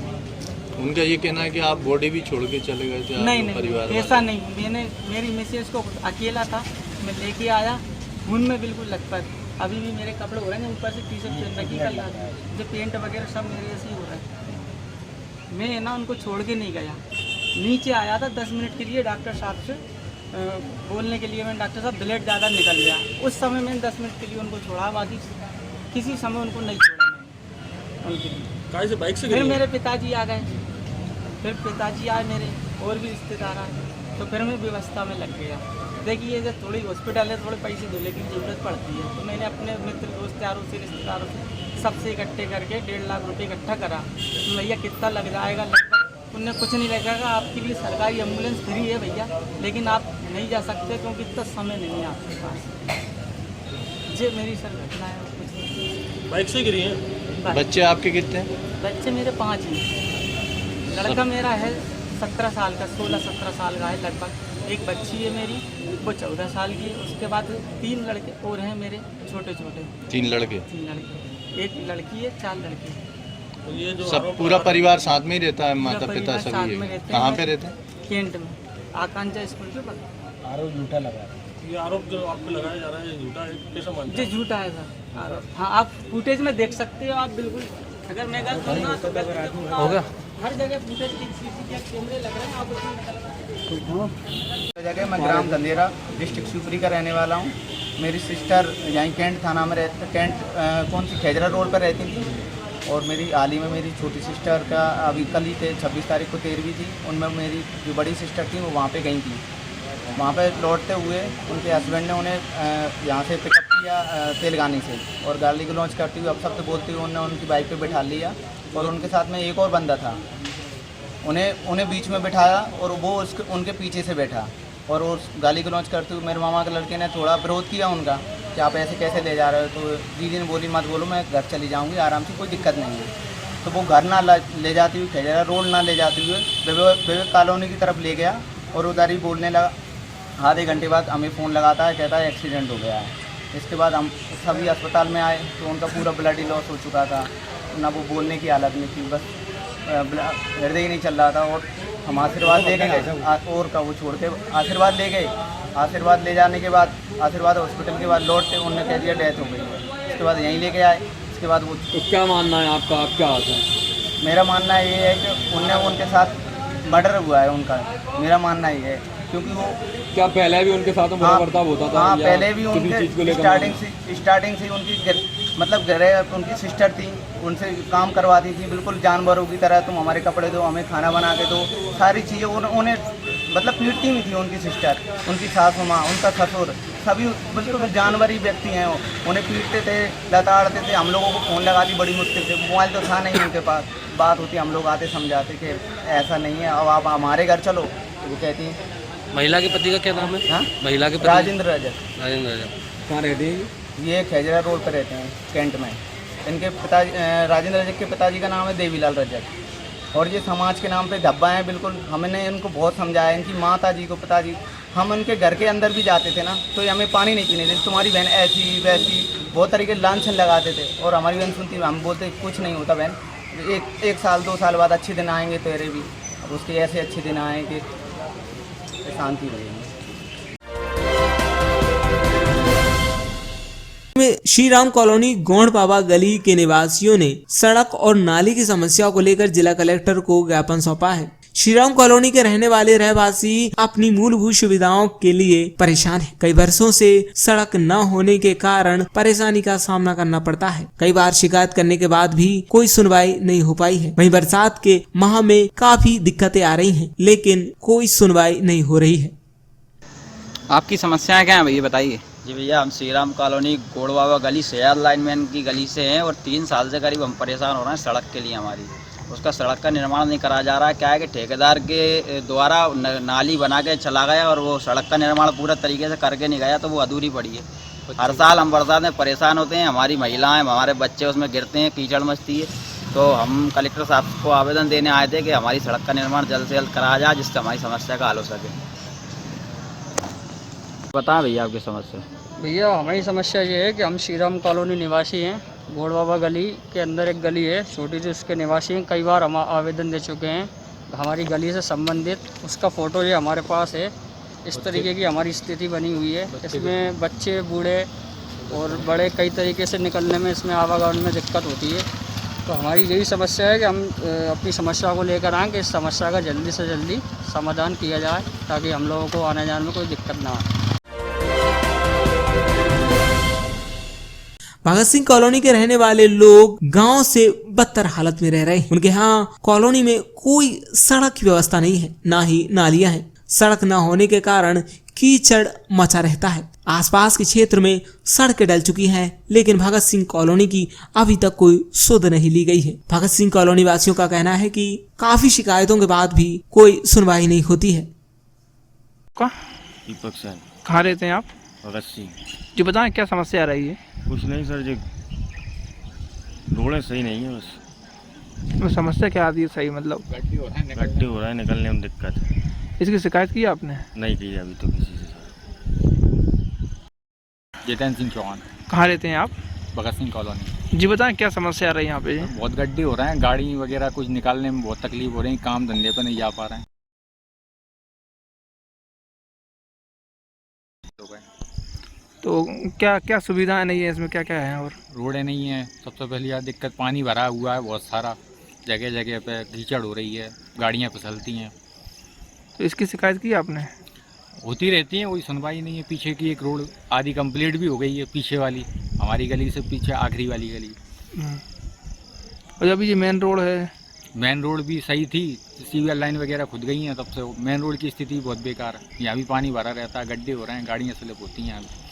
उनका ये कहना है कि आप बॉडी भी छोड़ के चले गए थे। नहीं परिवार ऐसा नहीं, मैंने मेरी मिसेज को अकेला था, मैं लेके आया, खून में बिल्कुल लथपथ, अभी भी मेरे कपड़े हो रहे हैं, ऊपर से टी-शर्ट पहन रखी, कल जो पेंट वगैरह सब मेरे ऐसे ही हो रहा है। मैं ना उनको छोड़ के नहीं गया, नीचे आया था 10 मिनट के लिए डॉक्टर साहब से बोलने के लिए। मैंने डॉक्टर साहब ब्लड ज़्यादा निकल गया, उस समय मैंने 10 मिनट के लिए उनको छोड़ा, बाकी किसी समय उनको नहीं छोड़ा मैंने उनके लिए। बाइक से फिर मेरे पिताजी आ गए, फिर पिताजी आए मेरे, और भी रिश्तेदार आए, तो फिर मैं व्यवस्था में लग गया। देखिए जब थोड़ी हॉस्पिटल है, थोड़े पैसे धुले की ज़रूरत पड़ती है, तो मैंने अपने मित्र दोस्त यारों से रिश्तेदारों से सबसे इकट्ठे करके 1.5 लाख रुपये इकट्ठा करा। तो भैया कितना लग जाएगा, लगभग उनने कुछ नहीं लगेगा, आपके लिए सरकारी एम्बुलेंस फ्री है भैया, लेकिन आप नहीं जा सकते क्योंकि इतना समय नहीं है आपके पास। ये मेरी सर घटना है। बाइक से गिरी है। बच्चे आपके कितने हैं? बच्चे मेरे 5 हैं। लड़का मेरा है 17 साल का, 16-17 साल का है लगभग। एक बच्ची है मेरी, वो 14 साल की है। उसके बाद 3 लड़के और हैं मेरे छोटे छोटे। 3 लड़के? 3 लड़के, एक लड़की है, 4 लड़के। तो ये जो सब पूरा परिवार साथ में ही रहता है? माता पिता सभी कहाँ पे रहते हैं? कैंट में, आकांक्षा स्कूल के पास। आरोप झूठा लगा, ये आरोप जो आप पे लगाया जा रहा है झूठा है, कैसे मानते हैं? जी झूठा है सर आरोप। हाँ, आप फुटेज में देख सकते हो आप बिल्कुल। अगर मैं गलत हूँ ना तो गलत होगा। हर जगह फुटेज सीसीटीवी कैमरे लग रहे हैं, आप उसमें जगह। मैं ग्राम गंदेरा डिस्ट्रिक्ट शिवपुरी का रहने वाला हूँ। मेरी सिस्टर यहीं कैंट थाना में रहती, कैंट कौन सी खेजरा रोड पर रहती थी, और मेरी हाल ही में मेरी छोटी सिस्टर का अभी कल ही थे 26 तारीख को 13वीं थी। उनमें मेरी जो बड़ी सिस्टर थी वो वहाँ पे गई थी। वहाँ पे लौटते हुए उनके हस्बैंड ने उन्हें यहाँ से पिकअप किया तेलगानी से, और गाली गलौज करती हुई अपशब्द बोलते हुए उन्होंने उनकी बाइक पे बैठा लिया, और उनके साथ में एक और बंदा था, उन्हें बीच में बिठाया और वो उनके पीछे से बैठा, और उस गाली गलौज करते हुए मेरे मामा के लड़के ने थोड़ा विरोध किया उनका कि आप ऐसे कैसे ले जा रहे हो। तो दीदी ने बोली मत बोलो, मैं घर चली जाऊँगी आराम से, कोई दिक्कत नहीं है। तो वो घर ना ले जाती हुई, खेजरा रोड ना ले जाते हुए विवेक कॉलोनी की तरफ ले गया, और उधर ही बोलने लगा। आधे घंटे बाद हमें फ़ोन लगाता है, कहता है एक्सीडेंट हो गया है। इसके बाद हम सभी अस्पताल में आए तो उनका पूरा ब्लड ही लॉस हो चुका था, ना वो बोलने की हालत में थी, बस हृदय ही नहीं चल रहा था। और हम आशीर्वाद ले गए, और का वो छोड़ के आशीर्वाद ले गए। आशीर्वाद ले जाने के बाद, आशीर्वाद हॉस्पिटल के बाद लौटते उन्होंने कह दिया डेथ हो गई है। इसके बाद यहीं लेके आए। इसके बाद वो तो क्या मानना है आपका, आप क्या आता है? मेरा मानना ये है कि उनके साथ मर्डर हुआ है उनका, मेरा मानना ये है, क्योंकि वो क्या पहले भी उनके साथ बुरा बर्ताव होता था? हाँ, पहले भी उनके स्टार्टिंग से उनकी मतलब घरे उनकी सिस्टर थी, उनसे काम करवाती थी बिल्कुल जानवरों की तरह। तुम हमारे कपड़े दो, हमें खाना बना के दो, सारी चीज़ें उन्हें मतलब पीटती नहीं थी उनकी सिस्टर, उनकी सासू माँ, उनका ससुर, सभी बिल्कुल जानवरी व्यक्ति हैं। वो उन्हें पीटते थे, लताड़ते थे। हम लोगों को फ़ोन लगाती बड़ी मुश्किल से, मोबाइल तो था नहीं उनके पास। बात होती, हम लोग आते समझाते कि ऐसा नहीं है, अब आप हमारे घर चलो, तो वो कहती हैं। महिला के पति का क्या नाम है? हाँ, महिला के पति? राजेंद्र रजक। राजेंद्र रजक कहाँ रहते हैं? ये खेजरा रोड पर रहते हैं, कैंट में। इनके पिताजी राजेंद्र रजक के पिताजी का नाम है देवीलाल रजक, और ये समाज के नाम पे धब्बा हैं बिल्कुल। हमने इनको बहुत समझाया, इनकी माता जी को, पिताजी हम उनके घर के अंदर भी जाते थे ना, तो ये हमें पानी नहीं पीने देते, तुम्हारी बहन ऐसी वैसी बहुत तरीके लांछन लगाते थे। और हमारी बहन सुनती, हम बोलते कुछ नहीं होता बहन, एक साल 2 साल बाद अच्छे दिन आएंगे तेरे भी। अब उसके ऐसे अच्छे दिन आए कि शांति रहेगी। में श्रीराम कॉलोनी गौड़ बाबा गली के निवासियों ने सड़क और नाली की समस्या को लेकर जिला कलेक्टर को ज्ञापन सौंपा है। श्रीराम कॉलोनी के रहने वाले रहवासी अपनी मूलभूत सुविधाओं के लिए परेशान हैं। कई वर्षों से सड़क न होने के कारण परेशानी का सामना करना पड़ता है। कई बार शिकायत करने के बाद भी कोई सुनवाई नहीं हो पाई है। वहीं बरसात के माह में काफी दिक्कतें आ रही हैं, लेकिन कोई सुनवाई नहीं हो रही है। आपकी समस्याएं क्या है भैया, बताइए। जी भैया, हम श्रीराम कॉलोनी गोड़बाबा गली सयाद लाइनमैन की गली से हैं और 3 साल से करीब हम परेशान हो रहे हैं सड़क के लिए। हमारी उसका सड़क का निर्माण नहीं कराया जा रहा है। क्या है कि ठेकेदार के द्वारा नाली बना के चला गया और वो सड़क का निर्माण पूरा तरीके से करके नहीं गया, तो वो अधूरी पड़ी है। हर साल हम बरसात में परेशान होते हैं, हमारी महिलाएं हमारे बच्चे उसमें गिरते हैं, कीचड़ मचती है। तो हम कलेक्टर साहब को आवेदन देने आए थे कि हमारी सड़क का निर्माण जल्द से जल्द कराया जाए, जिससे हमारी समस्या का हल हो सके। बताएं भैया आपकी समस्या। भैया, हमारी समस्या ये है कि हम श्रीराम कॉलोनी निवासी हैं। गोड़ बाबा गली के अंदर एक गली है छोटी सी, उसके निवासी हैं। कई बार हम आवेदन दे चुके हैं हमारी गली से संबंधित, उसका फ़ोटो ये हमारे पास है। इस तरीके की हमारी स्थिति बनी हुई है। इसमें बच्चे, बूढ़े और बड़े कई तरीके से निकलने में, इसमें आवागमन में दिक्कत होती है। तो हमारी यही समस्या है कि हम अपनी समस्या को लेकर आएँ कि इस समस्या का जल्दी से जल्दी समाधान किया जाए, ताकि हम लोगों को आने जाने में कोई दिक्कत ना आए। भगत सिंह कॉलोनी के रहने वाले लोग गांव से बदतर हालत में रह रहे हैं। उनके यहाँ कॉलोनी में कोई सड़क की व्यवस्था नहीं है, ना ही नालियां हैं। सड़क न होने के कारण कीचड़ मचा रहता है। आसपास के क्षेत्र में सड़कें डल चुकी हैं, लेकिन भगत सिंह कॉलोनी की अभी तक कोई सुध नहीं ली गई है। भगत सिंह कॉलोनी वासियों का कहना है कि काफी शिकायतों के बाद भी कोई सुनवाई नहीं होती है। दीपक सर। कहाँ रहते हैं आप? भगत सिंह। जी बताएं, क्या समस्या आ रही है? कुछ नहीं सर जी, रोडें सही नहीं है बस। तो समस्या क्या आती है सही, मतलब? गड्ढे हो रहा है, निकलने में दिक्कत है। इसकी शिकायत की आपने? नहीं की अभी तो किसी से। जितेंद्र सिंह चौहान। कहाँ रहते हैं आप? भगत सिंह कॉलोनी। जी बताएं, क्या समस्या आ रही है यहाँ पे? बहुत गड्ढे हो रहे हैं, गाड़ी वगैरह कुछ निकालने में बहुत तकलीफ हो रही है, काम धंधे पर नहीं जा पा रहे हैं। तो क्या क्या सुविधाएं नहीं है इसमें, क्या क्या है? और रोडें नहीं है, सबसे पहली यार दिक्कत, पानी भरा हुआ है बहुत सारा, जगह जगह पे कीचड़ हो रही है, गाड़ियाँ फिसलती हैं। तो इसकी शिकायत की आपने? होती रहती है, कोई सुनवाई नहीं है। पीछे की एक रोड आधी कंप्लीट भी हो गई है, पीछे वाली, हमारी गली से पीछे आखिरी वाली गली। और अभी ये मेन रोड है, मेन रोड भी सही थी, सीवर लाइन वगैरह खुद गई हैं, तब से मेन रोड की स्थिति बहुत बेकार है। यहाँ भी पानी भरा रहता है, गड्ढे हो रहे हैं, गाड़ियाँ स्लिप होती हैं। यहाँ भी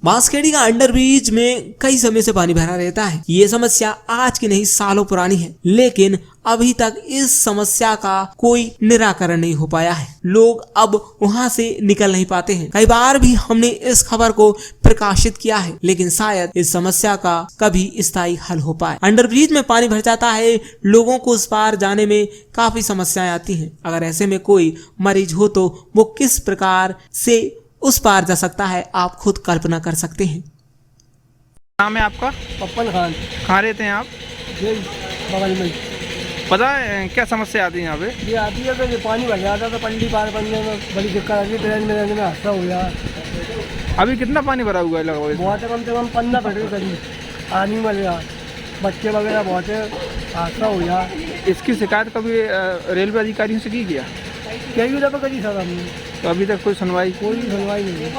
बांसखेड़ी का अंडरब्रिज में कई समय से पानी भरा रहता है। ये समस्या आज की नहीं, सालों पुरानी है, लेकिन अभी तक इस समस्या का कोई निराकरण नहीं हो पाया है। लोग अब वहां से निकल नहीं पाते हैं। कई बार भी हमने इस खबर को प्रकाशित किया है, लेकिन शायद इस समस्या का कभी स्थायी हल हो पाए। अंडरब्रिज में पानी भर जाता है, लोगों को उस पार जाने में काफी समस्याएं आती हैं। अगर ऐसे में कोई मरीज हो तो वो किस प्रकार से उस पार जा सकता है, आप खुद कल्पना कर सकते हैं। नाम है आपका? पप्पन खान। कहाँ रहते हैं आप? बगल में। पता है क्या समस्या आती है यहाँ पे? ये आती है तो ये पानी भर जाता है, तो पंडी पार बनने में बड़ी दिक्कत आती है, ट्रेन में रहने में हादसा हो गया। अभी कितना पानी भरा हुआ है लगभग? बहुत है, कम से कम 15 फीट के करीब। आदमी मर गया, बच्चे वगैरह बहुत है, हादसा हो गया। इसकी शिकायत कभी रेलवे अधिकारियों से की गया? कई दफ़ा करी सर हमने, तो अभी तक कोई सुनवाई नहीं है।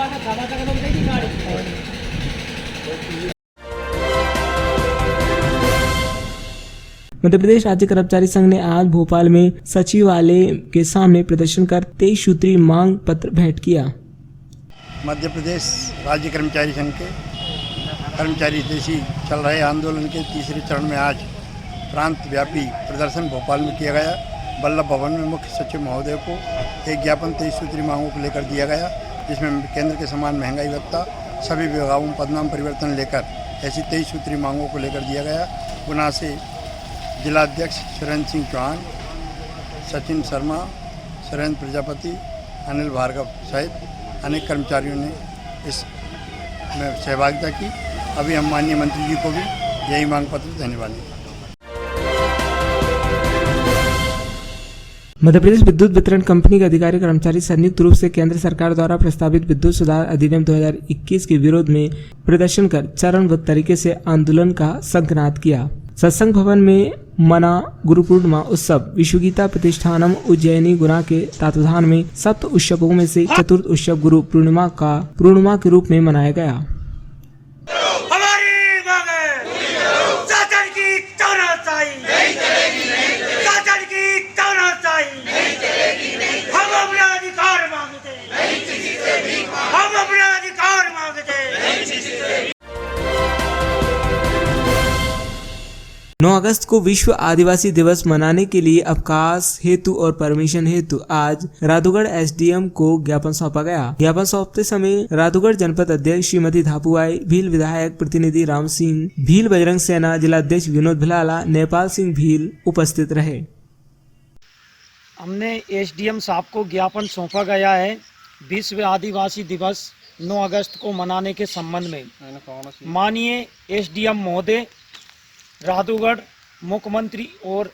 मध्य प्रदेश राज्य कर्मचारी संघ ने आज भोपाल में सचिवालय के सामने प्रदर्शन कर 23 सूत्री मांग पत्र भेंट किया। मध्य प्रदेश राज्य कर्मचारी संघ के कर्मचारी हितैषी चल रहे आंदोलन के तीसरे चरण में आज प्रांत व्यापी प्रदर्शन भोपाल में किया गया। वल्लभ भवन में मुख्य सचिव महोदय को एक ज्ञापन 23 सूत्री मांगों को लेकर दिया गया, जिसमें केंद्र के समान महंगाई भत्ता, सभी विभागों में पदनाम परिवर्तन लेकर ऐसी 23 सूत्री मांगों को लेकर दिया गया। गुना से जिलाध्यक्ष सुरेंद्र सिंह चौहान, सचिन शर्मा, सुरेंद्र प्रजापति, अनिल भार्गव सहित अनेक कर्मचारियों ने इसमें सहभागिता की। अभी हम माननीय मंत्री जी को भी यही मांग पत्र देने वाले हैं। मध्य प्रदेश विद्युत वितरण कंपनी के अधिकारी कर्मचारी संयुक्त रूप से केंद्र सरकार द्वारा प्रस्तावित विद्युत सुधार अधिनियम 2021 के विरोध में प्रदर्शन कर चरणबद्ध तरीके से आंदोलन का संकनाद किया। सत्संग भवन में मना गुरु पूर्णिमा उत्सव विश्वगीता प्रतिष्ठानम उज्जैनी गुना के तत्वाधान में सप्त उत्सवों में से चतुर्थ उत्सव गुरु पूर्णिमा के रूप में मनाया गया। नौ अगस्त को विश्व आदिवासी दिवस मनाने के लिए अवकाश हेतु और परमिशन हेतु आज राधुगढ़ एसडीएम को ज्ञापन सौंपा गया। ज्ञापन सौंपते समय राधुगढ़ जनपद अध्यक्ष श्रीमती धापुआई, भील विधायक प्रतिनिधि राम सिंह, भील बजरंग सेना जिलाध्यक्ष विनोद भिलाला, नेपाल सिंह भील उपस्थित रहे। हमने एसडीएम साहब को ज्ञापन सौंपा गया है विश्व आदिवासी दिवस 9 अगस्त को मनाने के संबंध में। माननीय एसडीएम महोदय, राधुगढ़ मुख्यमंत्री और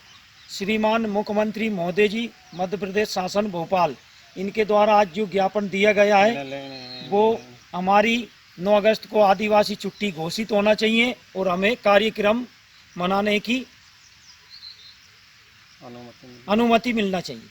श्रीमान मुख्यमंत्री महोदय जी, मध्य प्रदेश शासन भोपाल, इनके द्वारा आज जो ज्ञापन दिया गया है वो हमारी 9 अगस्त को आदिवासी छुट्टी घोषित होना चाहिए और हमें कार्यक्रम मनाने की अनुमति मिलना चाहिए।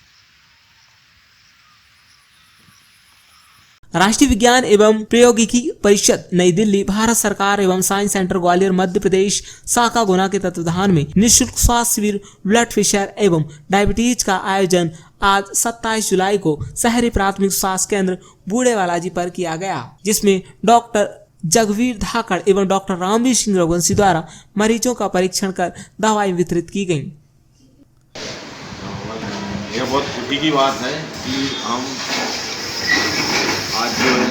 राष्ट्रीय विज्ञान एवं प्रौद्योगिकी परिषद नई दिल्ली, भारत सरकार एवं साइंस सेंटर ग्वालियर मध्य प्रदेश शाखा गुना के तत्वाधान में निःशुल्क स्वास्थ्य शिविर ब्लड प्रेशर एवं डायबिटीज का आयोजन आज 27 जुलाई को शहरी प्राथमिक स्वास्थ्य केंद्र बूढ़ेवालाजी पर किया गया, जिसमें डॉक्टर जगवीर धाकड़ एवं डॉक्टर रामवीर सिंह रघुवंशी द्वारा मरीजों का परीक्षण कर दवाएं वितरित की गयी। यह बहुत खुशी की बात है कि हम आज जो है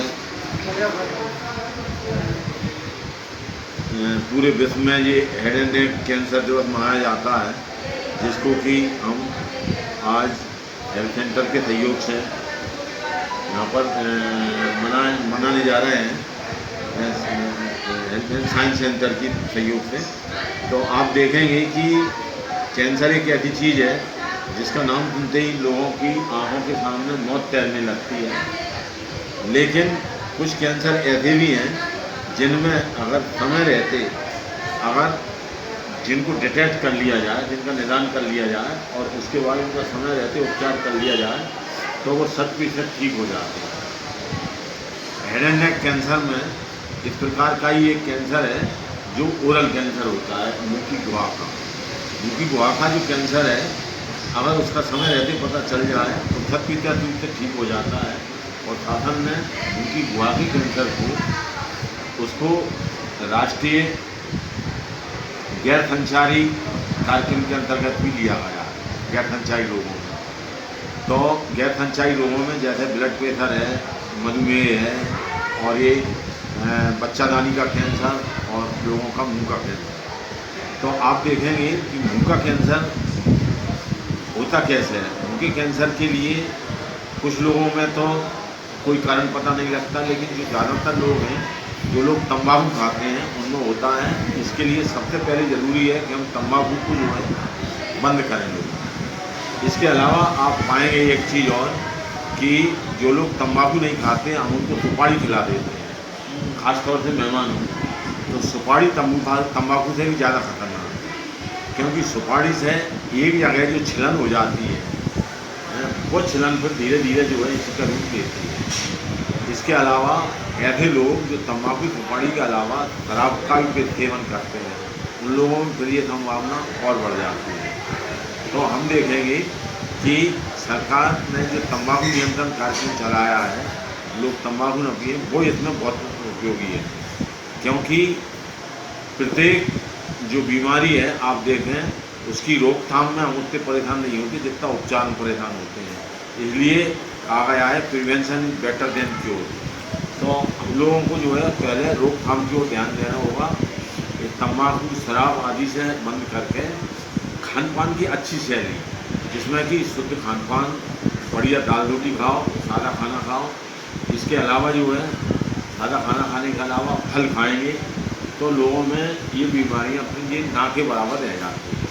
पूरे विश्व में ये हेड एंड नेक कैंसर दिवस मनाया जाता है, जिसको कि हम आज हेल्थ सेंटर के सहयोग से यहाँ पर मनाने जा रहे हैं, हेल्थ एंड साइंस सेंटर की सहयोग से। तो आप देखेंगे कि कैंसर एक ऐसी चीज़ है जिसका नाम सुनते ही लोगों की आंखों के सामने मौत तैरने लगती है। लेकिन कुछ कैंसर ऐसे भी हैं जिनमें अगर समय रहते जिनको डिटेक्ट कर लिया जाए, जिनका निदान कर लिया जाए और उसके बाद उनका समय रहते उपचार कर लिया जाए तो वो 100% ठीक हो जाते हैं। हेड एंड नेक कैंसर में इस प्रकार का ही एक कैंसर है जो ओरल कैंसर होता है, मुँह की गुहा का जो कैंसर है, अगर उसका समय रहते पता चल जाए तो 100% ठीक हो जाता है। और शासन ने उनकी गुहा के कैंसर को उसको राष्ट्रीय गैर संचारी कार्यक्रम के अंतर्गत भी लिया गया है। गैर संचारी रोगों में तो गैर संचारी रोगों में जैसे ब्लड प्रेशर है, मधुमेह है और ये बच्चादानी का कैंसर और लोगों का मुंह का कैंसर। तो आप देखेंगे कि मुंह का कैंसर होता कैसे है। मुंह के कैंसर के लिए कुछ लोगों में तो कोई कारण पता नहीं लगता, लेकिन जो ज़्यादातर लोग हैं, जो लोग तंबाकू खाते हैं, उनमें होता है। इसके लिए सबसे पहले ज़रूरी है कि हम तंबाकू को जो है बंद करें लोग। इसके अलावा आप पाएंगे एक चीज़ और कि जो लोग तंबाकू नहीं खाते हैं, हम उनको सुपारी खिला देते हैं, ख़ासतौर से मेहमान हो तो सुपारी तंबाकू से भी ज़्यादा खतरनाक है, क्योंकि सुपारी से एक जगह जो छिलन हो जाती है वो छिलन पर धीरे धीरे जो है इसका रूप लेती है। इसके अलावा ऐसे लोग जो तंबाकू सुपारी के अलावा शराब का भी सेवन करते हैं, उन लोगों में फिर ये संभावना और बढ़ जाती है। तो हम देखेंगे कि सरकार ने जो तंबाकू नियंत्रण कार्यक्रम चलाया है, लोग तंबाकू न पिए, वो इसमें बहुत उपयोगी है। क्योंकि प्रत्येक जो बीमारी है आप देखें उसकी रोकथाम में हम उतने परेशान नहीं होते जितना उपचार में परेशान होते हैं। इसलिए कहा गया है prevention is better than cure. तो हम लोगों को जो है पहले रोकथाम की ओर ध्यान देना होगा। तंबाकू, शराब आदि से बंद करके खान पान की अच्छी शैली, जिसमें कि शुद्ध खान पान, बढ़िया दाल रोटी खाओ, सादा खाना खाओ। इसके अलावा जो है सादा खाना खाने के अलावा फल खाएंगे तो लोगों में ये बीमारियां अपनी ये ना के बराबर रह जाती हैं।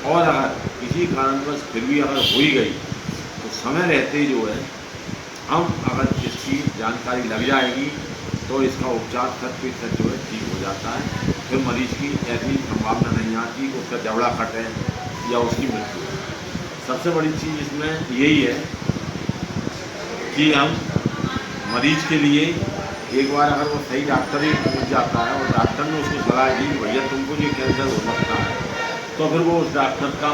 और अगर किसी कारणवश फिर भी अगर हो ही गई तो समय रहते ही जो है हम अगर इसकी जानकारी लग जाएगी तो इसका उपचार 100% जो है ठीक हो जाता है। फिर मरीज की ऐसी संभावना नहीं आती कि उसका जबड़ा फटे या उसकी मृत्यु हो। सबसे बड़ी चीज़ इसमें यही है कि हम मरीज के लिए एक बार अगर वो सही डॉक्टर ही पहुँच जाता है और डॉक्टर ने उसको सलाह दी भैया तुमको ये कैंसर हो सकता है, तो फिर वो उस डॉक्टर का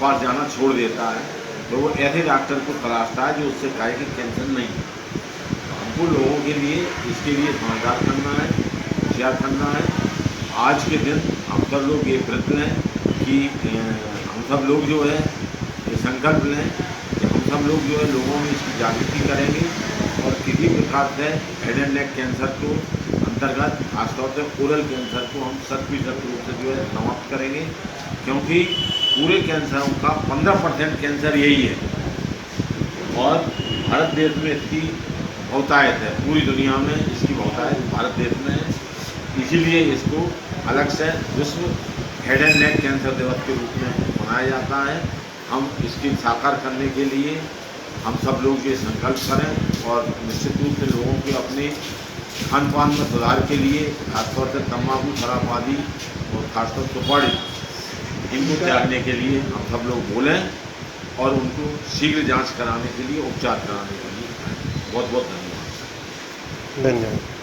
पास जाना छोड़ देता है। तो वो ऐसे डॉक्टर को तलाशता है जो उससे कहे कि कैंसर नहीं है। हमको लोगों के लिए इसके लिए समझदार करना है, होशियार करना है। आज के दिन हम सब लोग ये प्रयत्न है कि हम सब लोग जो है ये संकल्प लें कि हम सब लोग जो है लोगों में इसकी जागृति करेंगे और किसी प्रकार से हेड एंड नेक कैंसर को अंतर्गत खासतौर से ओरल कैंसर को हम 100% रूप से जो है समाप्त करेंगे, क्योंकि पूरे कैंसरों का 15% कैंसर यही है और भारत देश में इसकी बहुतायत है। पूरी दुनिया में इसकी बहुतायत भारत देश में है। इसीलिए इसको अलग से विश्व हेड एंड नेक कैंसर दिवस के रूप में मनाया जाता है। हम इसकी साकार करने के लिए हम सब लोग ये संकल्प करें और निश्चित रूप से लोगों के अपने खान पान में सुधार के लिए खासतौर से तम्बाकू, शराब आदि और खासतौर सुपारी इनको त्यागने के लिए हम सब लोग बोलें और उनको शीघ्र जांच कराने के लिए, उपचार कराने के लिए बहुत बहुत धन्यवाद। धन्यवाद।